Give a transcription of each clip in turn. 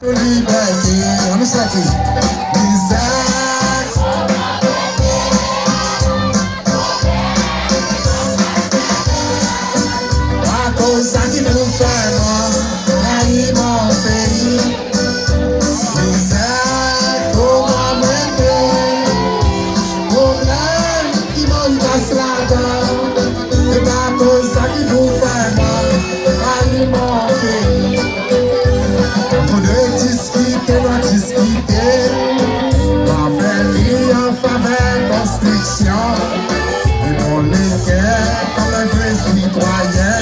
Liberté, on nous souhaite Isaac. À cause ça qui nous fait moi, aller mon pays. Isaac, comment m'aider? Problème qui m'en passe là-dedans. C'est à cause ça qui nous fait moi, aller mon pays. Faut de discuter, on discuter. On fait vie en faveur construction. Et pour les cœurs, comme un vrai citoyen,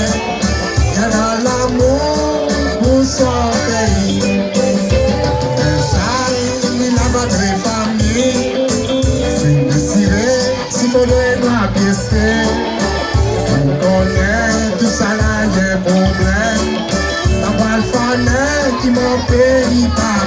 il y a l'amour pour son pays. Et ça, il a votre famille. C'est décidé, si vous voulez la piécer. On connaît tout ça là, il y a un problème. La le fallait qui m'ont payé par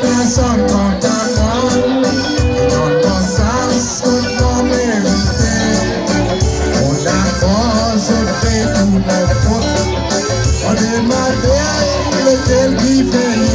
personne content moi, dans ton sens que non mérité. On a cause fait tout le faute. On demandait lequel qui fait.